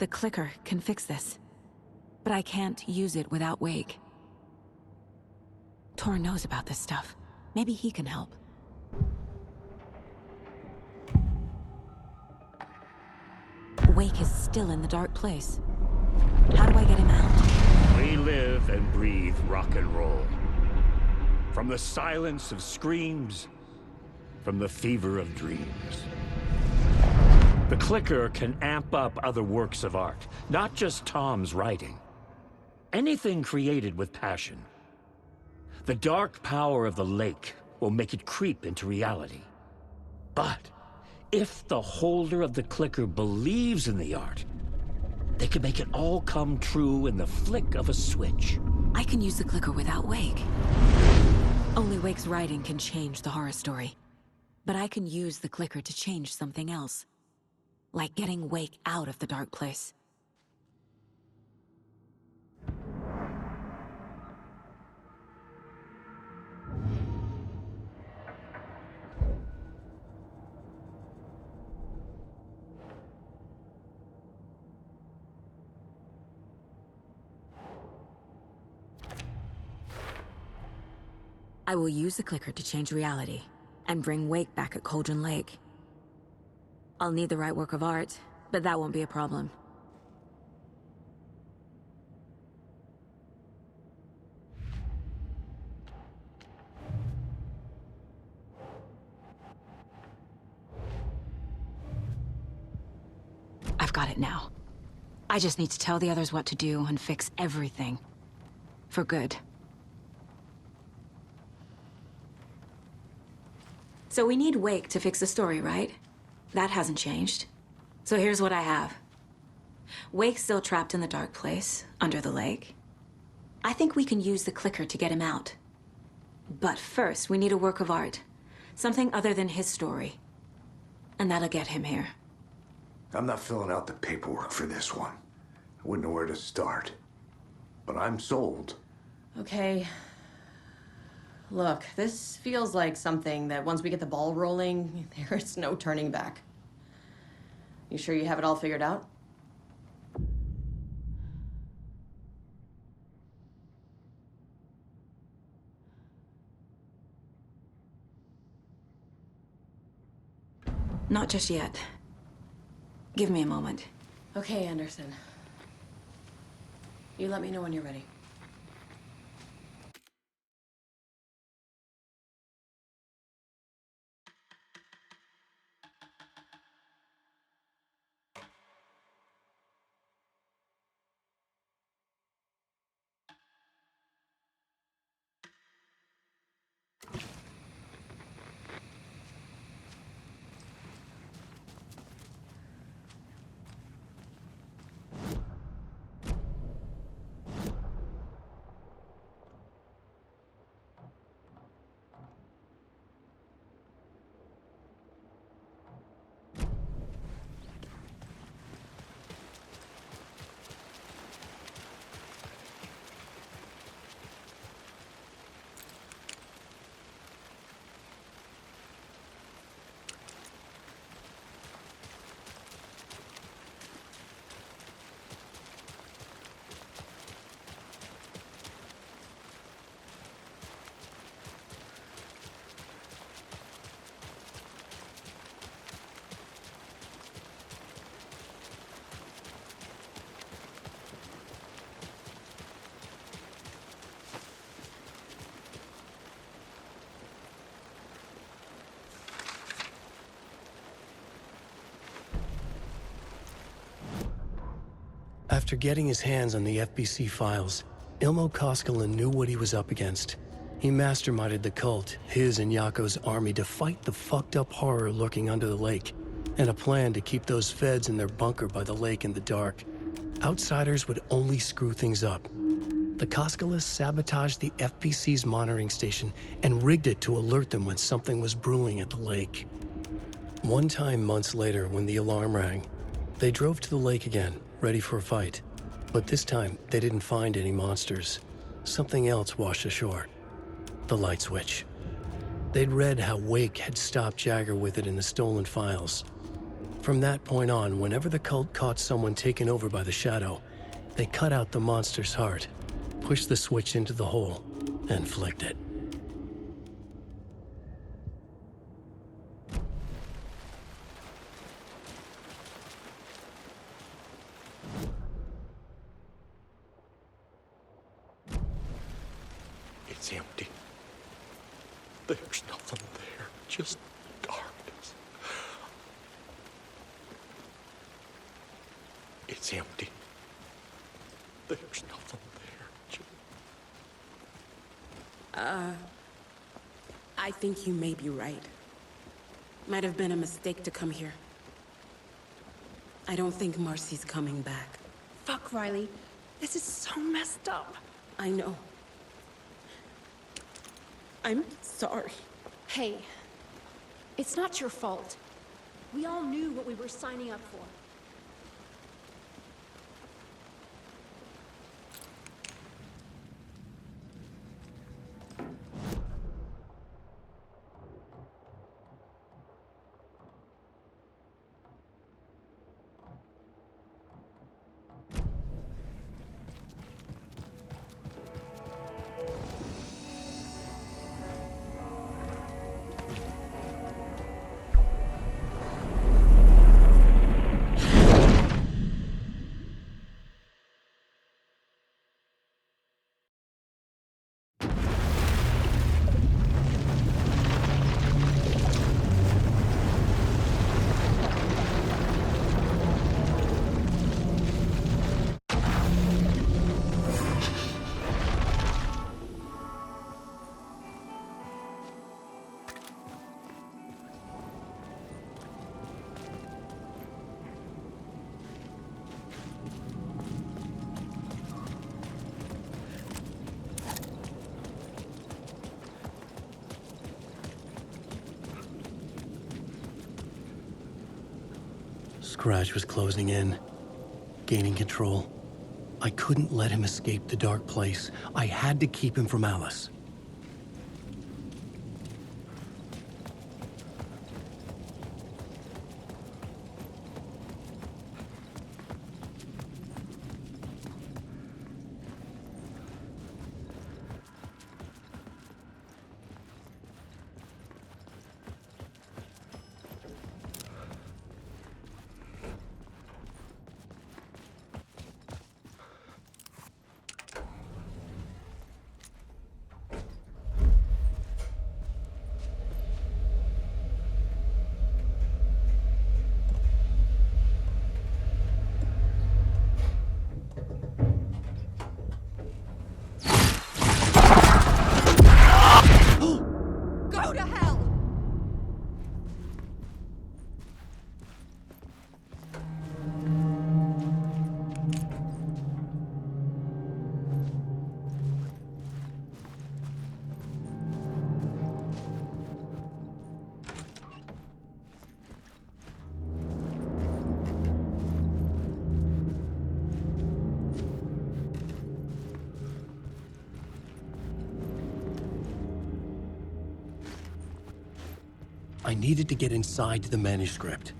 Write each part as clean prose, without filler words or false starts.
The clicker can fix this. But I can't use it without Wake. Tor knows about this stuff. Maybe he can help. Wake is still in the dark place. How do I get him out? We live and breathe rock and roll. From the silence of screams, from the fever of dreams. The clicker can amp up other works of art, not just Tom's writing. Anything created with passion. The dark power of the lake will make it creep into reality. But if the holder of the clicker believes in the art, they can make it all come true in the flick of a switch. I can use the clicker without Wake. Only Wake's writing can change the horror story. But I can use the clicker to change something else. Like getting Wake out of the dark place. I will use the clicker to change reality, and bring Wake back at Cauldron Lake. I'll need the right work of art, but that won't be a problem. I've got it now. I just need to tell the others what to do and fix everything. For good. So we need Wake to fix the story, right? That hasn't changed. So here's what I have. Wake's still trapped in the dark place, under the lake. I think we can use the clicker to get him out. But first, we need a work of art. Something other than his story. And that'll get him here. I'm not filling out the paperwork for this one. I wouldn't know where to start. But I'm sold. Okay. Look, this feels like something that once we get the ball rolling, there's no turning back. You sure you have it all figured out? Not just yet. Give me a moment. Okay, Anderson. You let me know when you're ready. After getting his hands on the FBC files, Ilmo Koskela knew what he was up against. He masterminded the cult, his and Yako's army, to fight the fucked up horror lurking under the lake, and a plan to keep those feds in their bunker by the lake in the dark. Outsiders would only screw things up. The Koskelas sabotaged the FBC's monitoring station and rigged it to alert them when something was brewing at the lake. One time months later, when the alarm rang, they drove to the lake again, ready for a fight. But this time, they didn't find any monsters. Something else washed ashore. The light switch. They'd read how Wake had stopped Jagger with it in the stolen files. From that point on, whenever the cult caught someone taken over by the Shadow, they cut out the monster's heart, pushed the switch into the hole, and flicked it. It's empty. There's nothing there, just darkness. It's empty. There's nothing there, just... I think you may be right. Might have been a mistake to come here. I don't think Marcy's coming back. Fuck, Riley. This is so messed up. I know. I'm sorry. Hey, it's not your fault. We all knew what we were signing up for. Scratch was closing in, gaining control. I couldn't let him escape the dark place. I had to keep him from Alice. Go to hell! I needed to get inside the manuscript.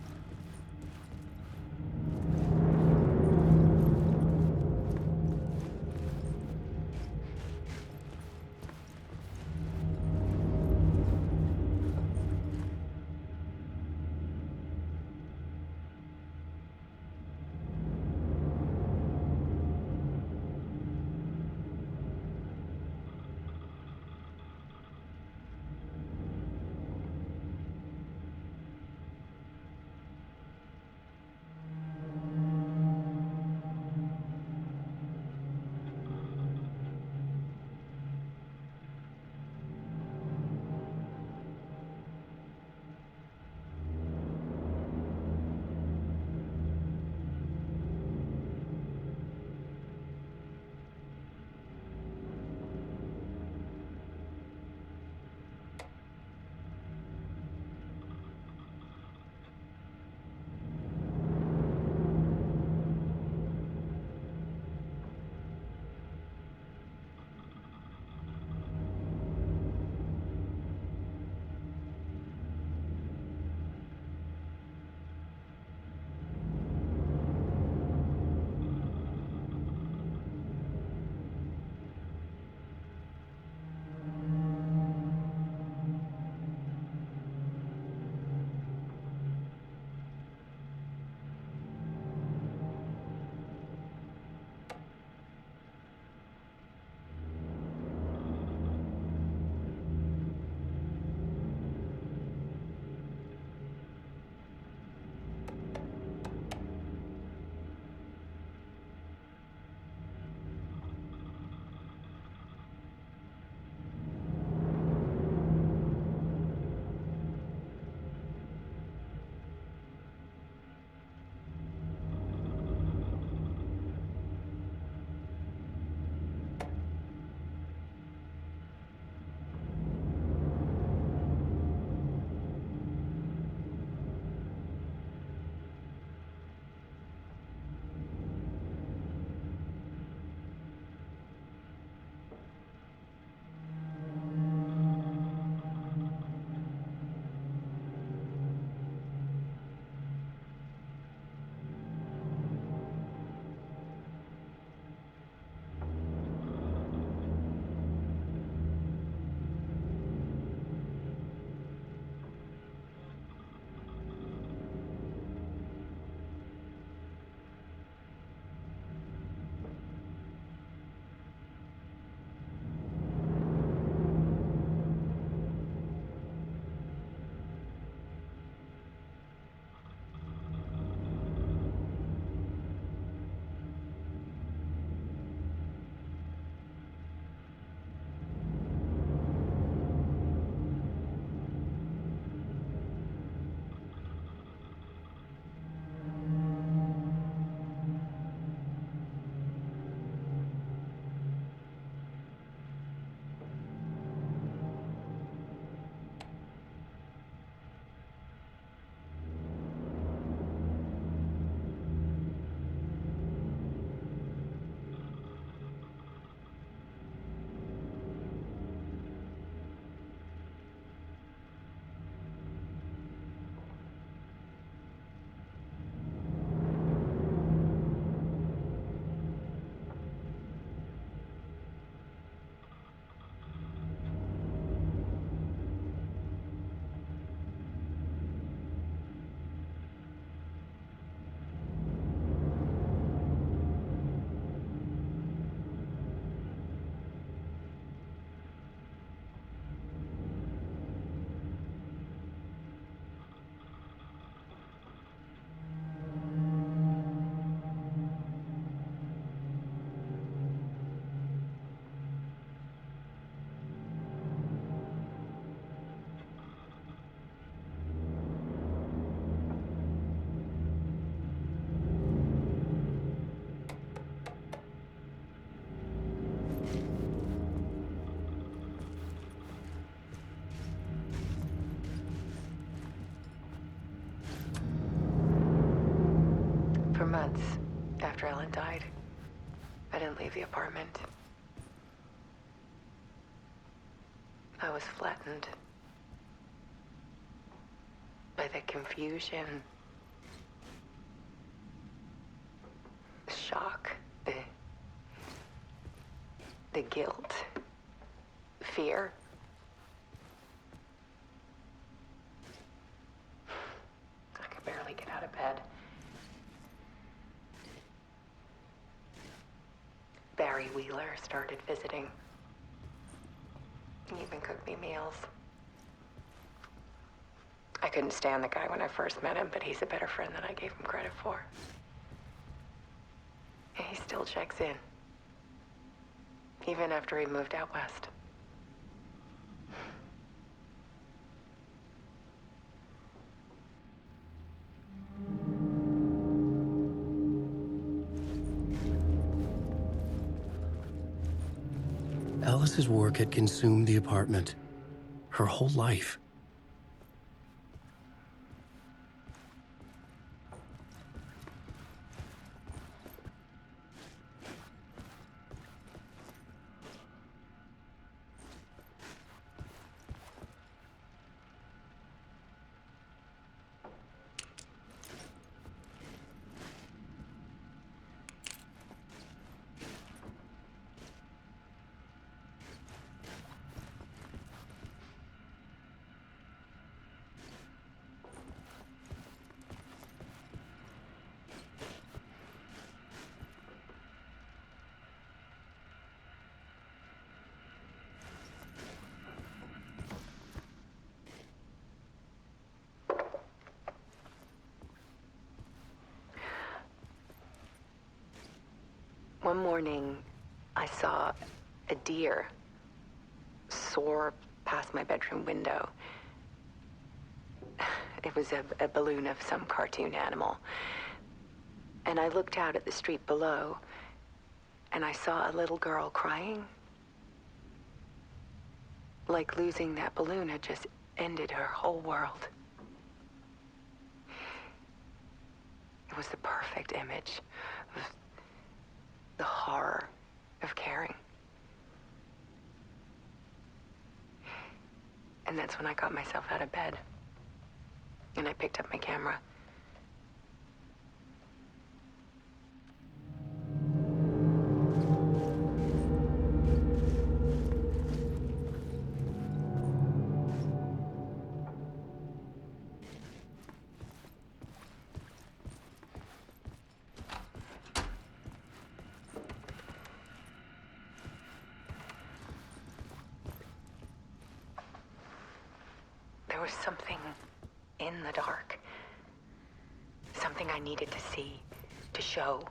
months after Ellen died, I didn't leave the apartment. I was flattened by the confusion, the shock, the guilt, fear. I could barely get out of bed. Barry Wheeler started visiting. He even cooked me meals. I couldn't stand the guy when I first met him, but he's a better friend than I gave him credit for. And he still checks in, even after he moved out west. Alice's work had consumed the apartment. Her whole life. One morning, I saw a deer soar past my bedroom window. It was a balloon of some cartoon animal. And I looked out at the street below, and I saw a little girl crying. Like losing that balloon had just ended her whole world. It was the perfect image of the horror of caring. And that's when I got myself out of bed. And I picked up my camera. There was something in the dark. Something I needed to see, to show.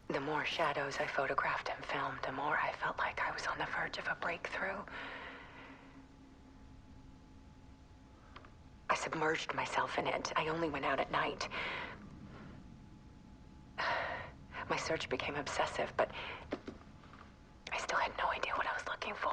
The more shadows I photographed and filmed, the more I felt like I was on the verge of a breakthrough. I submerged myself in it. I only went out at night. My search became obsessive, but I still had no idea what I was looking for.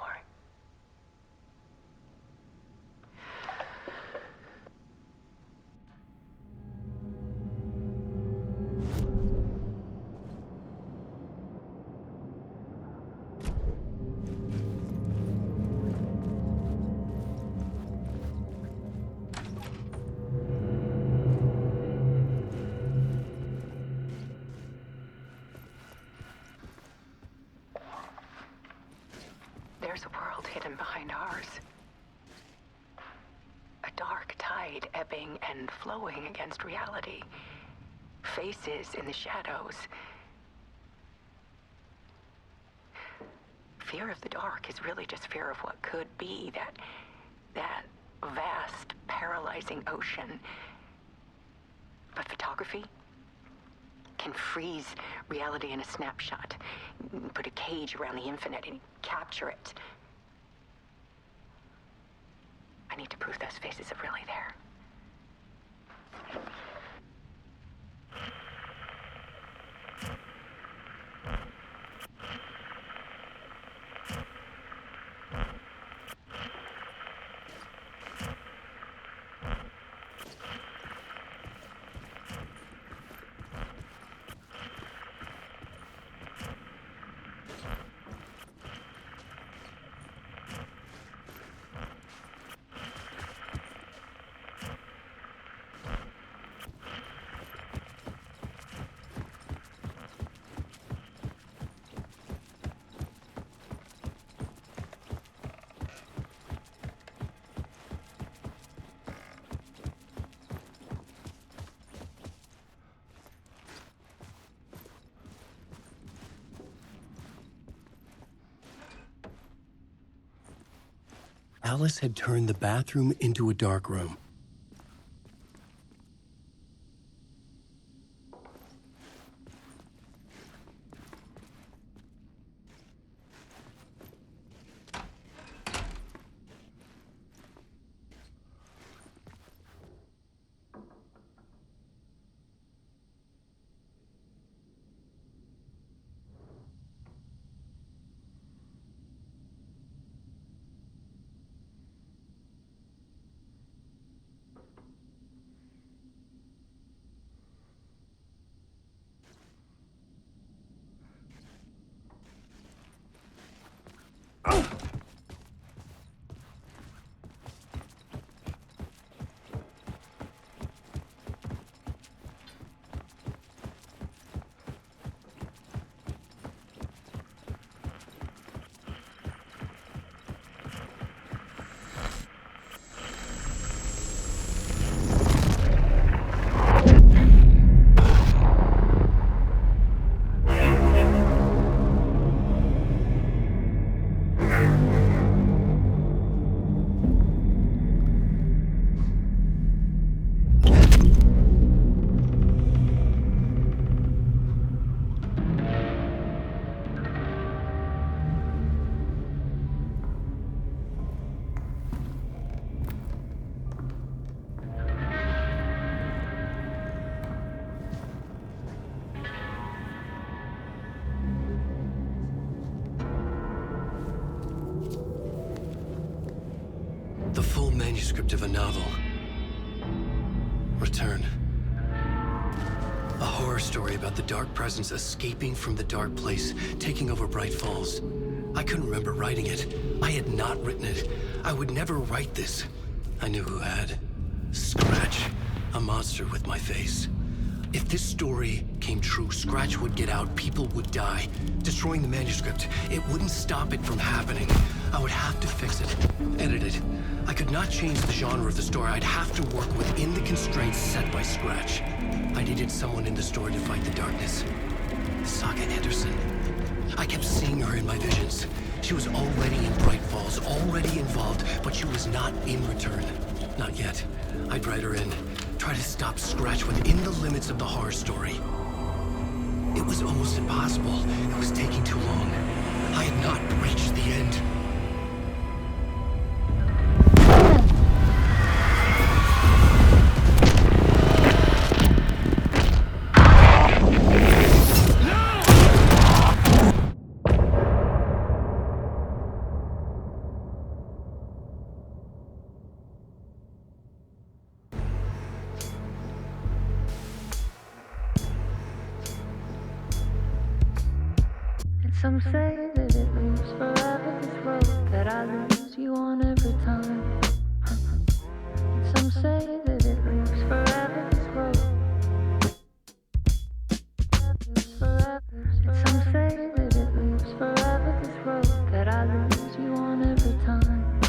There's a world hidden behind ours. A dark tide ebbing and flowing against reality. Faces in the shadows. Fear of the dark is really just fear of what could be, that vast, paralyzing ocean. But photography can freeze reality in a snapshot, put a cage around the infinite and capture it. I need to prove those faces are really there. Alice had turned the bathroom into a dark room. The full manuscript of a novel. Return. A horror story about the dark presence escaping from the dark place, taking over Bright Falls. I couldn't remember writing it. I had not written it. I would never write this. I knew who had. Scratch. A monster with my face. If this story came true, Scratch would get out, people would die. Destroying the manuscript, it wouldn't stop it from happening. I would have to fix it, edit it. I could not change the genre of the story. I'd have to work within the constraints set by Scratch. I needed someone in the story to fight the darkness. Saga Anderson. I kept seeing her in my visions. She was already in Bright Falls, already involved, but she was not in Return. Not yet. I'd write her in. Try to stop Scratch within the limits of the horror story. It was almost impossible. It was taking too long. I had not reached the end. Some say that it moves forever, this road that I lose you on every time. Some say that it moves forever, this road. Some say that it moves forever, this road that I lose you on every time.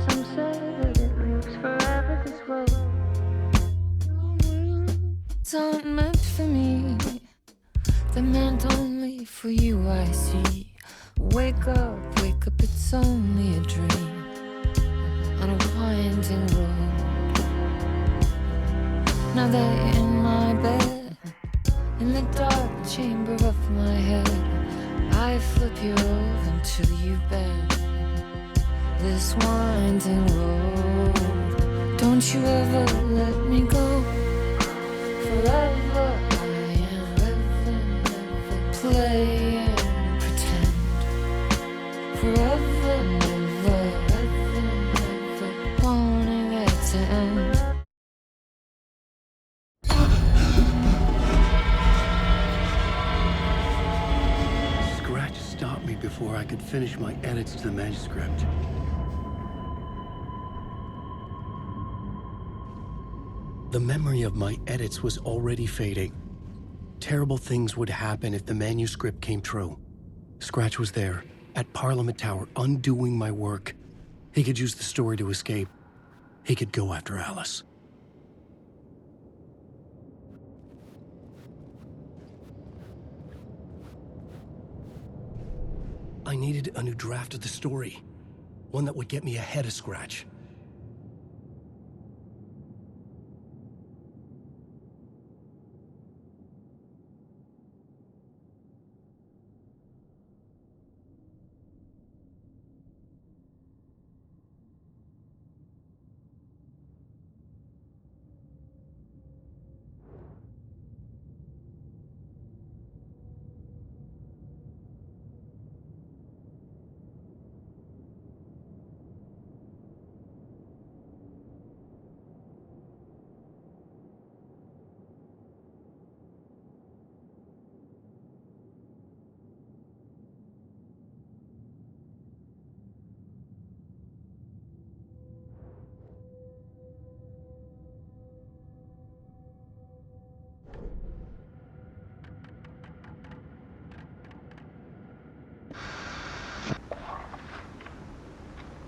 Some say that it moves forever, this road. It's not meant for me. They're meant only for you, I see. Wake up, it's only a dream on a winding road. Now they're in my bed, in the dark chamber of my head. I flip you over until you bend this winding road. Don't you ever let me go. Forever play and pretend. Forever, never, ever wanting it to end. Scratch stopped me before I could finish my edits to the manuscript. The memory of my edits was already fading. Terrible things would happen if the manuscript came true. Scratch was there, at Parliament Tower, undoing my work. He could use the story to escape. He could go after Alice. I needed a new draft of the story. One that would get me ahead of Scratch.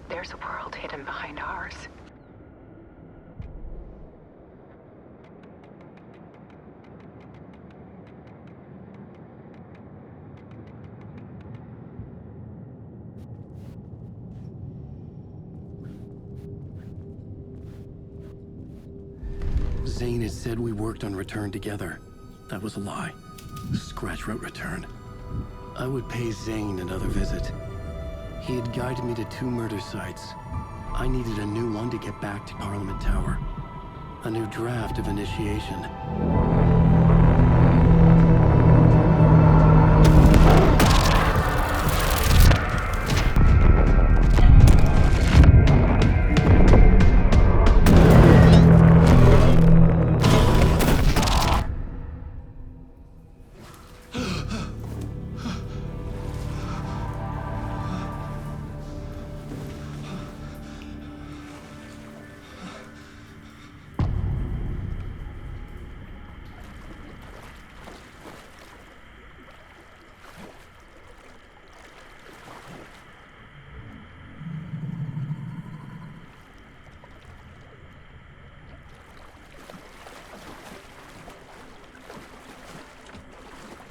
There's a world hidden behind ours. Zane had said we worked on Return together. That was a lie. Scratch wrote Return. I would pay Zane another visit. He had guided me to 2 murder sites. I needed a new one to get back to Parliament Tower. A new draft of initiation.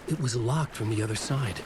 It was locked from the other side.